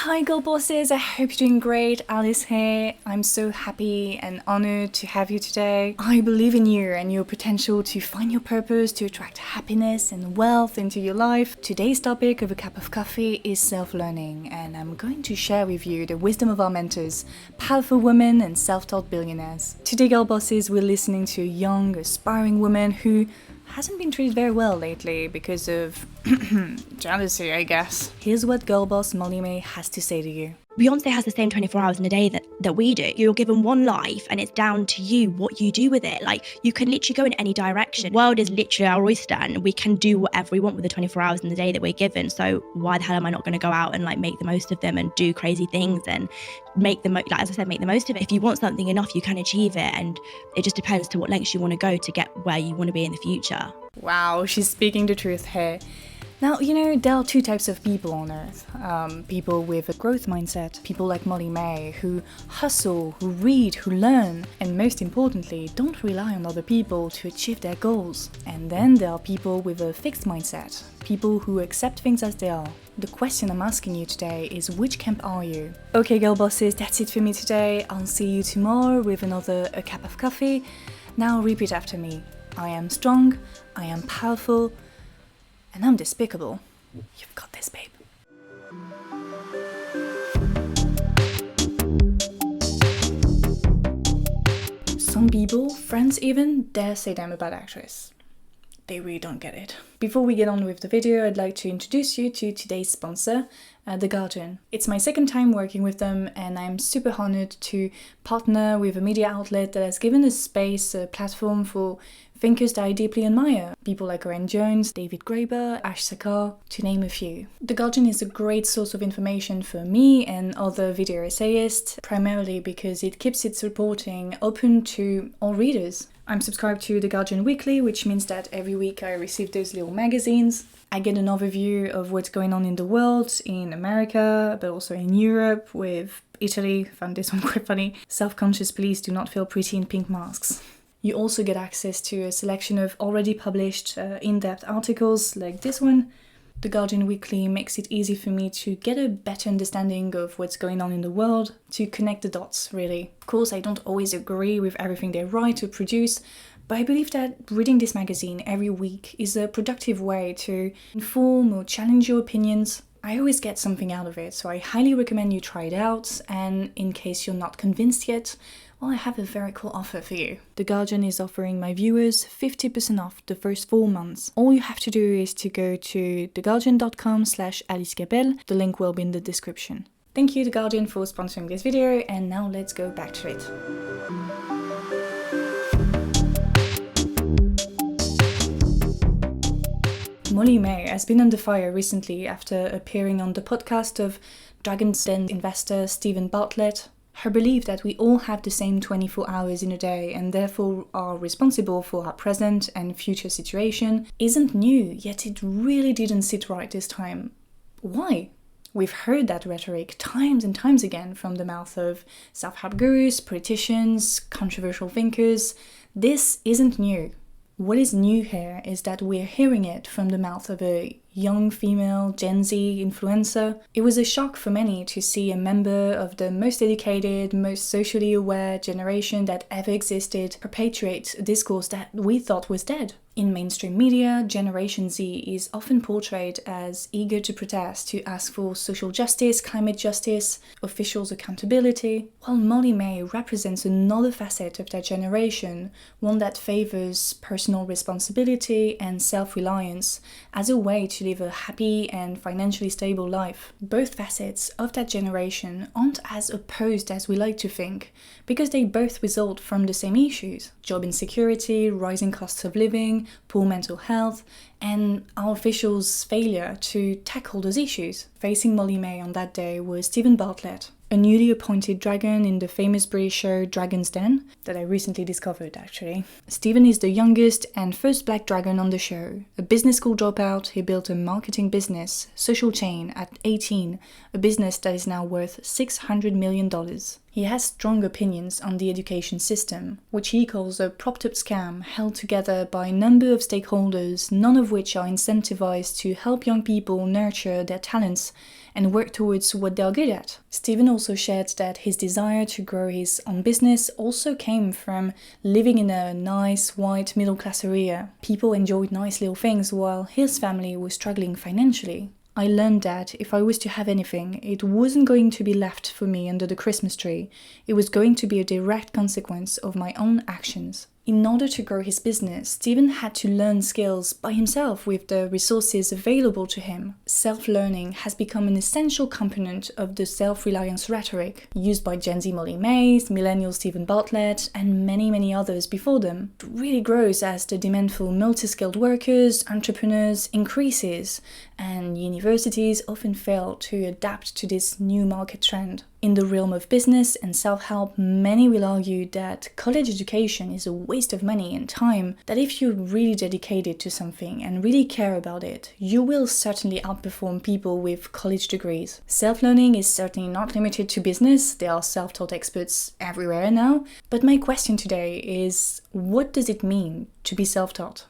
Hi girl bosses, I hope you're doing great. Alice here. I'm so happy and honored to have you today. I believe in you and your potential to find your purpose, to attract happiness and wealth into your life. Today's topic of a cup of coffee is self-learning, and I'm going to share with you the wisdom of our mentors, powerful women and self-taught billionaires. Today girl bosses, we're listening to a young, aspiring woman who hasn't been treated very well lately because of jealousy, I guess. Here's what girl boss Molly May has to say to you. Beyonce has the same 24 hours in a day that we do. You're given one life and it's down to you what you do with it. Like, you can literally go in any direction. The world is literally our oyster and we can do whatever we want with the 24 hours in the day that we're given. So why the hell am I not going to go out and make the most of them and do crazy things and make the most of it? If you want something enough, you can achieve it, and it just depends to what lengths you want to go to get where you want to be in the future. Wow, she's speaking the truth here. Now, there are two types of people on earth. People with a growth mindset, people like Molly May, who hustle, who read, who learn, and most importantly, don't rely on other people to achieve their goals. And then there are people with a fixed mindset, people who accept things as they are. The question I'm asking you today is, which camp are you? Okay, girl bosses, that's it for me today. I'll see you tomorrow with another A Cup of Coffee. Now repeat after me. I am strong, I am powerful, and I'm despicable. You've got this, babe. Some people, friends even, dare say I'm a bad actress. They really don't get it. Before we get on with the video, I'd like to introduce you to today's sponsor, The Guardian. It's my second time working with them, and I'm super honored to partner with a media outlet that has given us space, a platform for thinkers that I deeply admire. People like Oren Jones, David Graeber, Ash Sakar, to name a few. The Guardian is a great source of information for me and other video essayists, primarily because it keeps its reporting open to all readers. I'm subscribed to The Guardian weekly, which means that every week I receive those little magazines. I get an overview of what's going on in the world, in America, but also in Europe, with Italy, found this one quite funny. Self-conscious police do not feel pretty in pink masks. You also get access to a selection of already published in-depth articles like this one. The Guardian Weekly makes it easy for me to get a better understanding of what's going on in the world, to connect the dots, really. Of course, I don't always agree with everything they write or produce, but I believe that reading this magazine every week is a productive way to inform or challenge your opinions. I always get something out of it, so I highly recommend you try it out, and in case you're not convinced yet, well, I have a very cool offer for you. The Guardian is offering my viewers 50% off the first 4 months. All you have to do is to go to theguardian.com/alice.cappelleyt. The link will be in the description. Thank you, The Guardian, for sponsoring this video, and now let's go back to it. Molly May has been under fire recently after appearing on the podcast of Dragon's Den investor Steven Bartlett. Her belief that we all have the same 24 hours in a day and therefore are responsible for our present and future situation isn't new, yet it really didn't sit right this time. Why? We've heard that rhetoric times and times again from the mouth of self-help gurus, politicians, controversial thinkers. This isn't new. What is new here is that we're hearing it from the mouth of a young female Gen Z influencer. It was a shock for many to see a member of the most educated, most socially aware generation that ever existed perpetuate a discourse that we thought was dead. In mainstream media, Generation Z is often portrayed as eager to protest, to ask for social justice, climate justice, officials' accountability, while Molly May represents another facet of that generation, one that favors personal responsibility and self-reliance as a way to live a happy and financially stable life. Both facets of that generation aren't as opposed as we like to think, because they both result from the same issues: job insecurity, rising costs of living, poor mental health, and our officials' failure to tackle those issues. Facing Molly May on that day was Steven Bartlett, a newly appointed dragon in the famous British show Dragon's Den, that I recently discovered actually. Steven is the youngest and first black dragon on the show. A business school dropout, he built a marketing business, Social Chain, at 18, a business that is now worth $600 million. He has strong opinions on the education system, which he calls a propped-up scam held together by a number of stakeholders, none of which are incentivized to help young people nurture their talents and work towards what they're good at. Stephen also shared that his desire to grow his own business also came from living in a nice, white, middle-class area. People enjoyed nice little things while his family was struggling financially. I learned that if I was to have anything, it wasn't going to be left for me under the Christmas tree. It was going to be a direct consequence of my own actions. In order to grow his business, Stephen had to learn skills by himself with the resources available to him. Self-learning has become an essential component of the self-reliance rhetoric, used by Gen Z Molly Mays, Millennial Stephen Bartlett, and many others before them. It really grows as the demand for multi-skilled workers, entrepreneurs increases, and universities often fail to adapt to this new market trend. In the realm of business and self-help, many will argue that college education is a waste of money and time, that if you're really dedicated to something and really care about it, you will certainly outperform people with college degrees. Self-learning is certainly not limited to business, there are self-taught experts everywhere now, but my question today is, what does it mean to be self-taught?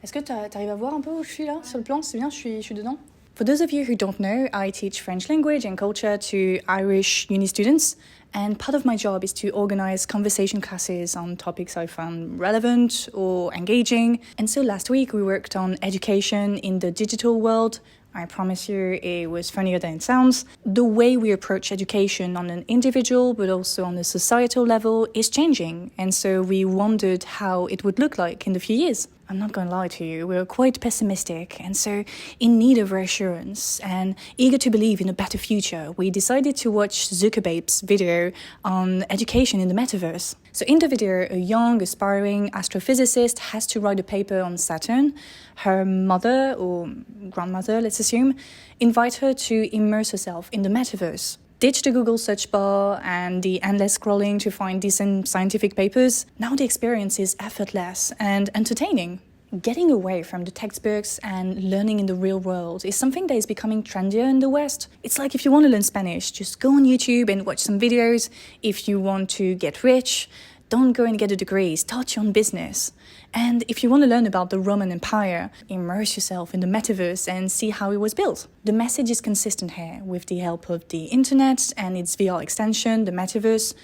Est-ce que t'arrives à voir un peu où je suis là, sur le plan? C'est bien, je suis dedans? For those of you who don't know, I teach French language and culture to Irish uni students, and part of my job is to organize conversation classes on topics I found relevant or engaging. And so last week we worked on education in the digital world. I promise you it was funnier than it sounds. The way we approach education on an individual but also on a societal level is changing, and so we wondered how it would look like in a few years. I'm not going to lie to you, we're quite pessimistic and so in need of reassurance and eager to believe in a better future, we decided to watch Zuckerbabe's video on education in the metaverse. So in the video, a young, aspiring astrophysicist has to write a paper on Saturn. Her mother, or grandmother, let's assume, invites her to immerse herself in the metaverse. Ditch the Google search bar and the endless scrolling to find decent scientific papers. Now the experience is effortless and entertaining. Getting away from the textbooks and learning in the real world is something that is becoming trendier in the West. It's like if you want to learn Spanish, just go on YouTube and watch some videos. If you want to get rich, don't go and get a degree, start your own business. And if you want to learn about the Roman Empire, immerse yourself in the metaverse and see how it was built. The message is consistent here. With the help of the internet and its VR extension, the metaverse,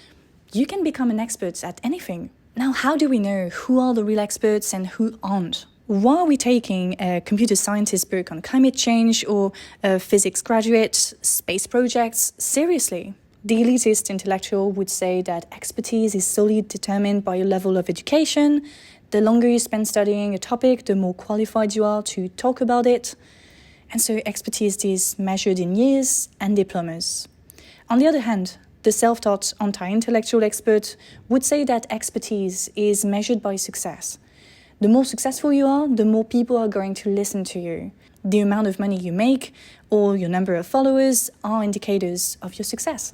you can become an expert at anything. Now, how do we know who are the real experts and who aren't? Why are we taking a computer scientist book on climate change or a physics graduate space projects seriously? The elitist intellectual would say that expertise is solely determined by your level of education. The longer you spend studying a topic, the more qualified you are to talk about it. And so expertise is measured in years and diplomas. On the other hand, the self-taught anti-intellectual expert would say that expertise is measured by success. The more successful you are, the more people are going to listen to you. The amount of money you make or your number of followers are indicators of your success.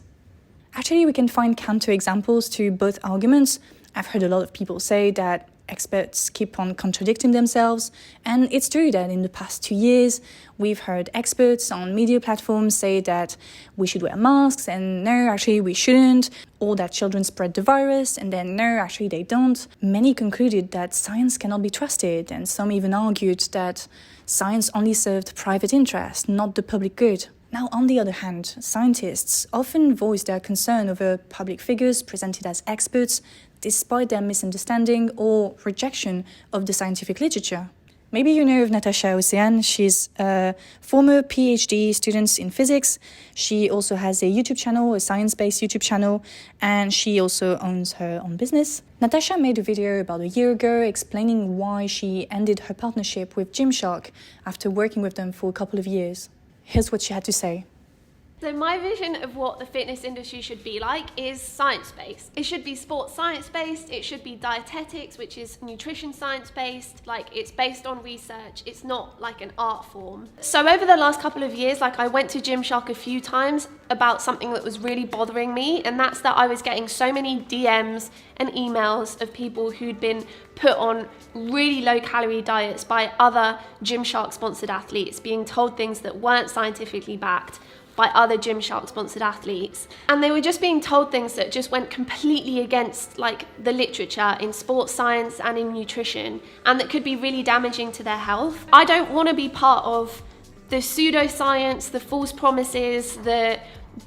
Actually, we can find counterexamples to both arguments. I've heard a lot of people say that experts keep on contradicting themselves, and it's true that in the past 2 years, we've heard experts on media platforms say that we should wear masks, and no, actually we shouldn't, or that children spread the virus, and then no, actually they don't. Many concluded that science cannot be trusted, and some even argued that science only served private interest, not the public good. Now, on the other hand, scientists often voice their concern over public figures presented as experts, despite their misunderstanding or rejection of the scientific literature. Maybe you know of Natasha Ocean. She's a former PhD student in physics. She also has a YouTube channel, a science-based YouTube channel, and she also owns her own business. Natasha made a video about a year ago explaining why she ended her partnership with Gymshark after working with them for a couple of years. Here's what she had to say. So my vision of what the fitness industry should be like is science-based. It should be sports science-based, it should be dietetics, which is nutrition science-based, like it's based on research, it's not like an art form. So over the last couple of years, like I went to Gymshark a few times about something that was really bothering me, and that's that I was getting so many DMs and emails of people who'd been put on really low-calorie diets by other Gymshark-sponsored athletes, being told things that weren't scientifically backed, by other Gymshark sponsored athletes. And they were just being told things that just went completely against like the literature in sports science and in nutrition, and that could be really damaging to their health. I don't want to be part of the pseudoscience, the false promises, the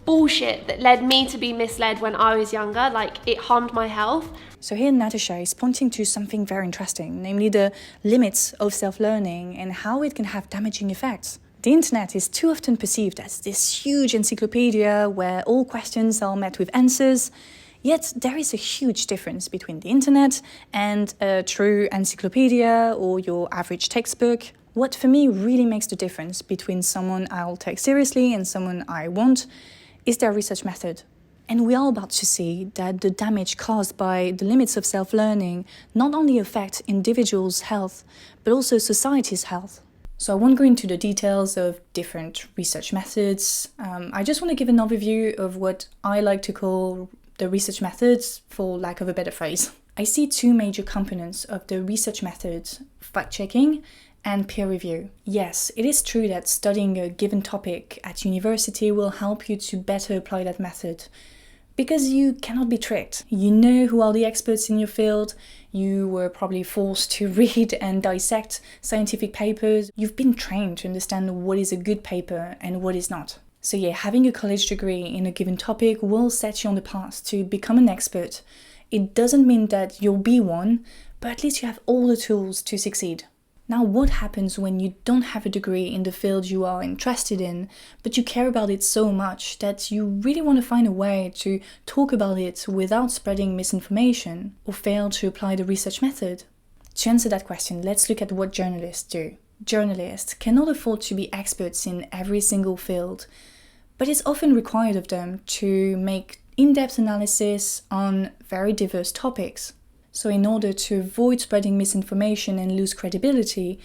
bullshit that led me to be misled when I was younger. Like, it harmed my health. So here Natasha is pointing to something very interesting, namely the limits of self-learning and how it can have damaging effects. The internet is too often perceived as this huge encyclopedia where all questions are met with answers, yet there is a huge difference between the internet and a true encyclopedia or your average textbook. What for me really makes the difference between someone I'll take seriously and someone I won't is their research method. And we are about to see that the damage caused by the limits of self-learning not only affect individuals' health, but also society's health. So I won't go into the details of different research methods. I just want to give an overview of what I like to call the research methods, for lack of a better phrase. I see two major components of the research methods: fact-checking and peer review. Yes, it is true that studying a given topic at university will help you to better apply that method, because you cannot be tricked. You know who are the experts in your field, you were probably forced to read and dissect scientific papers, you've been trained to understand what is a good paper and what is not. So yeah, having a college degree in a given topic will set you on the path to become an expert. It doesn't mean that you'll be one, but at least you have all the tools to succeed. Now, what happens when you don't have a degree in the field you are interested in, but you care about it so much that you really want to find a way to talk about it without spreading misinformation, or fail to apply the research method? To answer that question, let's look at what journalists do. Journalists cannot afford to be experts in every single field, but it's often required of them to make in-depth analysis on very diverse topics. So in order to avoid spreading misinformation and lose credibility,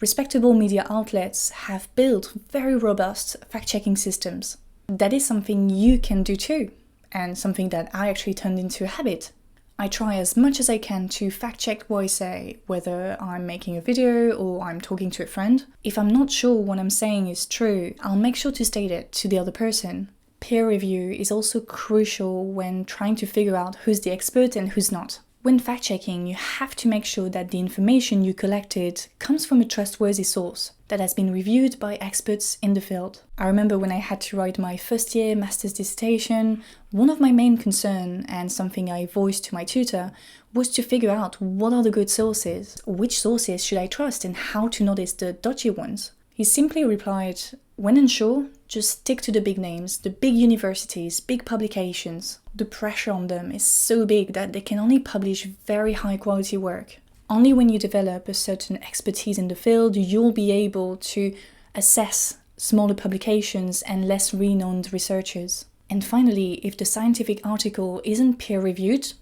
respectable media outlets have built very robust fact-checking systems. That is something you can do too, and something that I actually turned into a habit. I try as much as I can to fact-check what I say, whether I'm making a video or I'm talking to a friend. If I'm not sure what I'm saying is true, I'll make sure to state it to the other person. Peer review is also crucial when trying to figure out who's the expert and who's not. When fact-checking, you have to make sure that the information you collected comes from a trustworthy source that has been reviewed by experts in the field. I remember when I had to write my first year master's dissertation, one of my main concerns, and something I voiced to my tutor, was to figure out what are the good sources, which sources should I trust, and how to notice the dodgy ones. He simply replied, "When unsure, just stick to the big names, the big universities, big publications. The pressure on them is so big that they can only publish very high quality work. Only when you develop a certain expertise in the field, you'll be able to assess smaller publications and less renowned researchers. And finally, if the scientific article isn't peer-reviewed,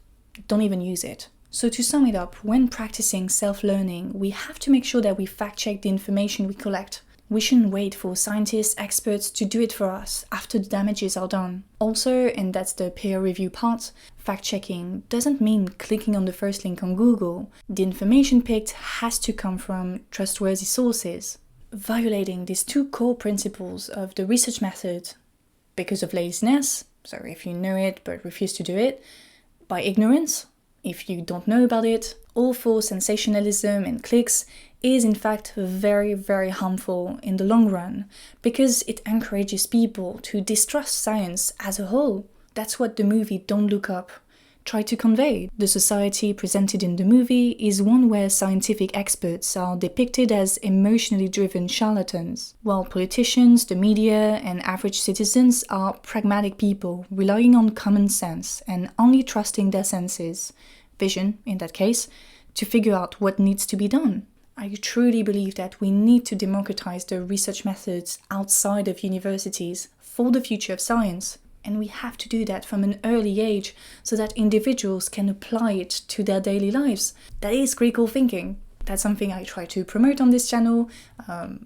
don't even use it." So to sum it up, when practicing self-learning, we have to make sure that we fact-check the information we collect. We shouldn't wait for scientists, experts to do it for us after the damages are done. Also, and that's the peer review part, fact-checking doesn't mean clicking on the first link on Google. The information picked has to come from trustworthy sources. Violating these two core principles of the research method because of laziness, so if you know it but refuse to do it, by ignorance, if you don't know about it, or for sensationalism and clicks, is in fact very, very harmful in the long run, because it encourages people to distrust science as a whole. That's what the movie Don't Look Up tried to convey. The society presented in the movie is one where scientific experts are depicted as emotionally driven charlatans, while politicians, the media, and average citizens are pragmatic people relying on common sense and only trusting their senses, vision in that case, to figure out what needs to be done. I truly believe that we need to democratize the research methods outside of universities for the future of science. And we have to do that from an early age so that individuals can apply it to their daily lives. That is critical thinking. That's something I try to promote on this channel.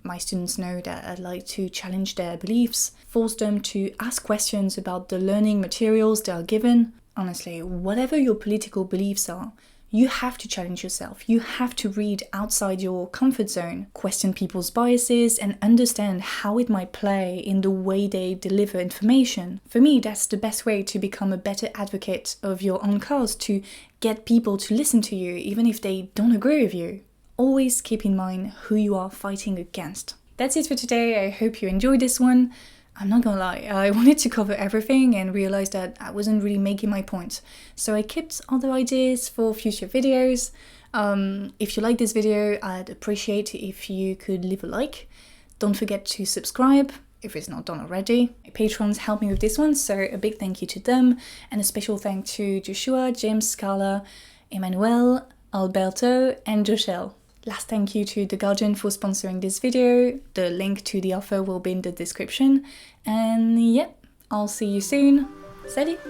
My students know that I like to challenge their beliefs, force them to ask questions about the learning materials they are given. Honestly, whatever your political beliefs are, You have to challenge yourself. You have to read outside your comfort zone, question people's biases, and understand how it might play in the way they deliver information. For me, that's the best way to become a better advocate of your own cause, to get people to listen to you, even if they don't agree with you. Always keep in mind who you are fighting against. That's it for today. I hope you enjoyed this one. I'm not gonna lie, I wanted to cover everything and realized that I wasn't really making my point. So I kept other ideas for future videos. If you like this video, I'd appreciate if you could leave a like. Don't forget to subscribe if it's not done already. My patrons helped me with this one, so a big thank you to them. And a special thank to Joshua, James, Scala, Emmanuel, Alberto, and Joshelle. Last thank you to The Guardian for sponsoring this video. The link to the offer will be in the description. And yep, I'll see you soon. Salut!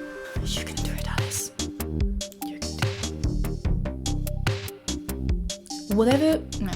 You can do it, Alice. You can do it. Whatever... No.